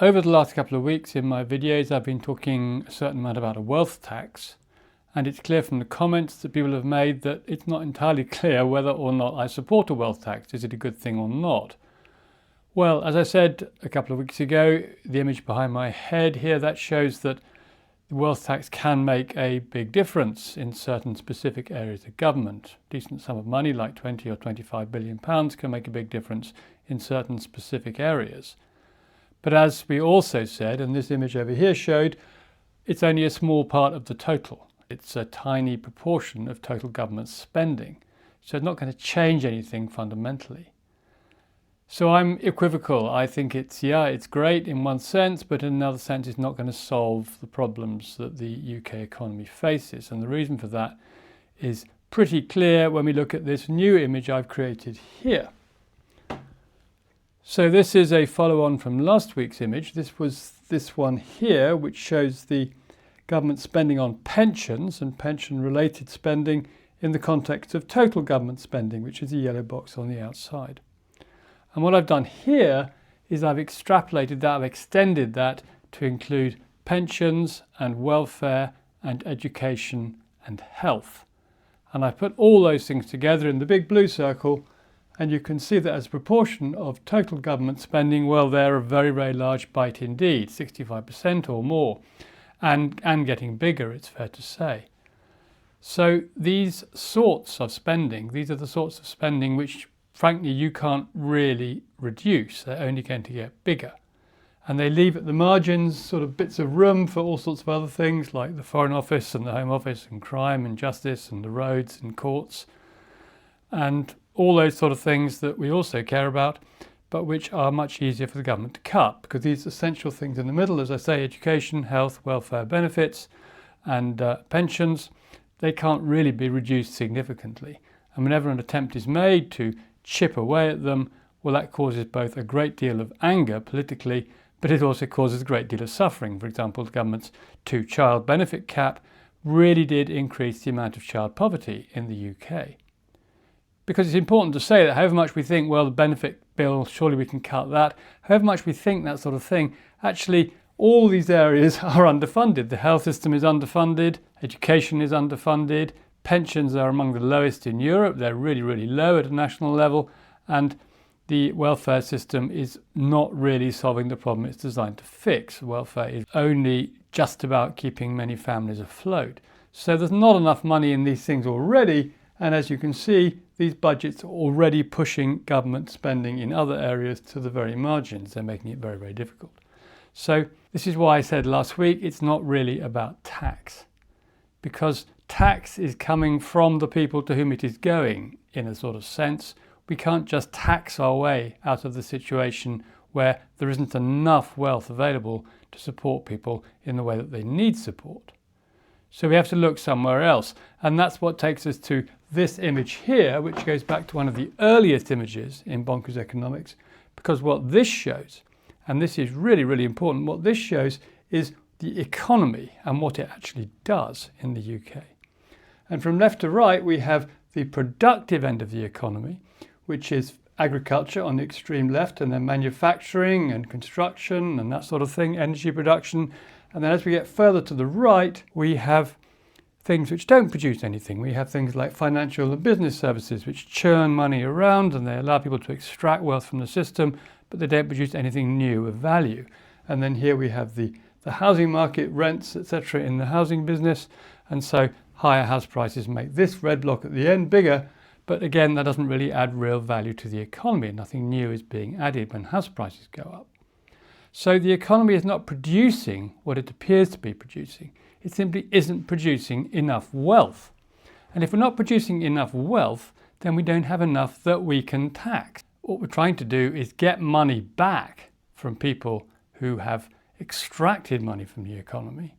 Over the last couple of weeks in my videos, I've been talking a certain amount about a wealth tax, and it's clear from the comments that people have made that it's not entirely clear whether or not I support a wealth tax. Is it a good thing or not? Well, as I said a couple of weeks ago, the image behind my head here, that shows that the wealth tax can make a big difference in certain specific areas of government. A decent sum of money like 20 or 25 billion pounds can make a big difference in certain specific areas. But as we also said, and this image over here showed, it's only a small part of the total. It's a tiny proportion of total government spending. So it's not going to change anything fundamentally. So I'm equivocal. I think it's great in one sense, but in another sense it's not going to solve the problems that the UK economy faces. And the reason for that is pretty clear when we look at this new image I've created here. So this is a follow-on from last week's image. This was this one here, which shows the government spending on pensions and pension-related spending in the context of total government spending, which is the yellow box on the outside. And what I've done here is I've extrapolated that, I've extended that to include pensions and welfare and education and health. And I put all those things together in the big blue circle, and you can see that as a proportion of total government spending, well, they're a very, very large bite indeed, 65% or more, and getting bigger, it's fair to say. So these sorts of spending, these are the sorts of spending which, frankly, you can't really reduce. They're only going to get bigger. And they leave at the margins sort of bits of room for all sorts of other things like the Foreign Office and the Home Office and crime and justice and the roads and courts and all those sort of things that we also care about, but which are much easier for the government to cut, because these essential things in the middle, as I say, education, health, welfare benefits and pensions, they can't really be reduced significantly. And whenever an attempt is made to chip away at them, well, that causes both a great deal of anger politically, but it also causes a great deal of suffering. For example, the government's two-child benefit cap really did increase the amount of child poverty in the UK. Because it's important to say that however much we think, well, the benefit bill, surely we can cut that, however much we think that sort of thing, actually all these areas are underfunded. The health system is underfunded, education is underfunded, pensions are among the lowest in Europe, they're really, really low at a national level, and the welfare system is not really solving the problem it's designed to fix. Welfare is only just about keeping many families afloat. So there's not enough money in these things already, and as you can see, these budgets are already pushing government spending in other areas to the very margins. They're making it very, very difficult. So this is why I said last week it's not really about tax, because tax is coming from the people to whom it is going, in a sort of sense. We can't just tax our way out of the situation where there isn't enough wealth available to support people in the way that they need support. So we have to look somewhere else. And that's what takes us to this image here, which goes back to one of the earliest images in Bonkers Economics, because what this shows, and this is really, really important, what this shows is the economy and what it actually does in the UK. And from left to right, we have the productive end of the economy, which is agriculture on the extreme left, and then manufacturing and construction and that sort of thing, energy production. And then as we get further to the right, we have things which don't produce anything. We have things like financial and business services, which churn money around and they allow people to extract wealth from the system, but they don't produce anything new of value. And then here we have the housing market, rents, etc. in the housing business. And so higher house prices make this red block at the end bigger. But again, that doesn't really add real value to the economy. Nothing new is being added when house prices go up. So the economy is not producing what it appears to be producing. It simply isn't producing enough wealth. And if we're not producing enough wealth, then we don't have enough that we can tax. What we're trying to do is get money back from people who have extracted money from the economy.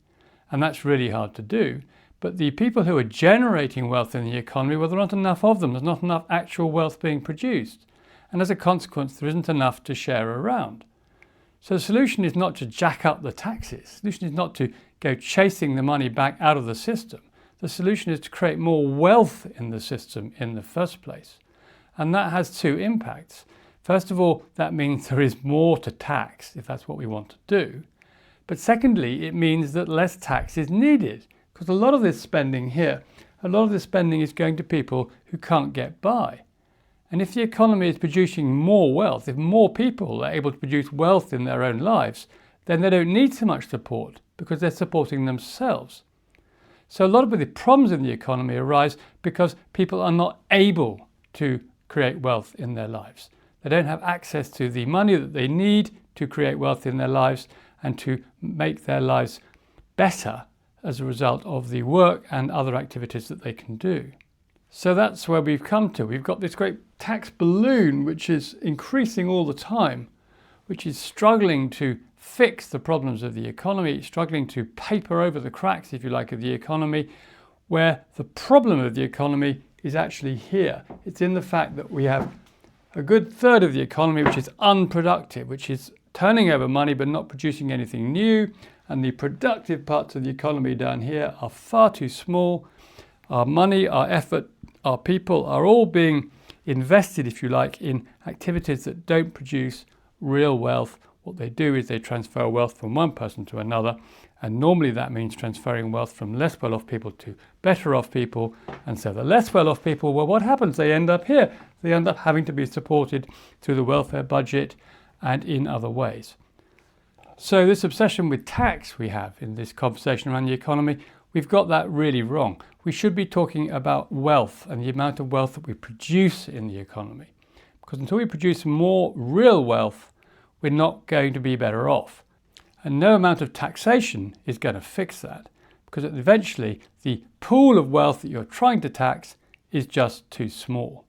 And that's really hard to do. But the people who are generating wealth in the economy, well, there aren't enough of them. There's not enough actual wealth being produced. And as a consequence, there isn't enough to share around. So the solution is not to jack up the taxes. The solution is not to go chasing the money back out of the system. The solution is to create more wealth in the system in the first place. And that has two impacts. First of all, that means there is more to tax if that's what we want to do. But secondly, it means that less tax is needed because a lot of this spending here, a lot of this spending is going to people who can't get by. And if the economy is producing more wealth, if more people are able to produce wealth in their own lives, then they don't need so much support because they're supporting themselves. So a lot of the problems in the economy arise because people are not able to create wealth in their lives. They don't have access to the money that they need to create wealth in their lives and to make their lives better as a result of the work and other activities that they can do. So that's where we've come to. We've got this great tax balloon which is increasing all the time, which is struggling to fix the problems of the economy, struggling to paper over the cracks, if you like, of the economy, where the problem of the economy is actually here. It's in the fact that we have a good third of the economy which is unproductive, which is turning over money but not producing anything new, and the productive parts of the economy down here are far too small. Our money, our effort, our people are all being invested, if you like, in activities that don't produce real wealth. What they do is they transfer wealth from one person to another, and normally that means transferring wealth from less well-off people to better off people. And so the less well-off people, well, what happens? They end up here. They end up having to be supported through the welfare budget and in other ways. So this obsession with tax we have in this conversation around the economy, we've got that really wrong. We should be talking about wealth and the amount of wealth that we produce in the economy. Because until we produce more real wealth, we're not going to be better off. And no amount of taxation is going to fix that, because eventually the pool of wealth that you're trying to tax is just too small.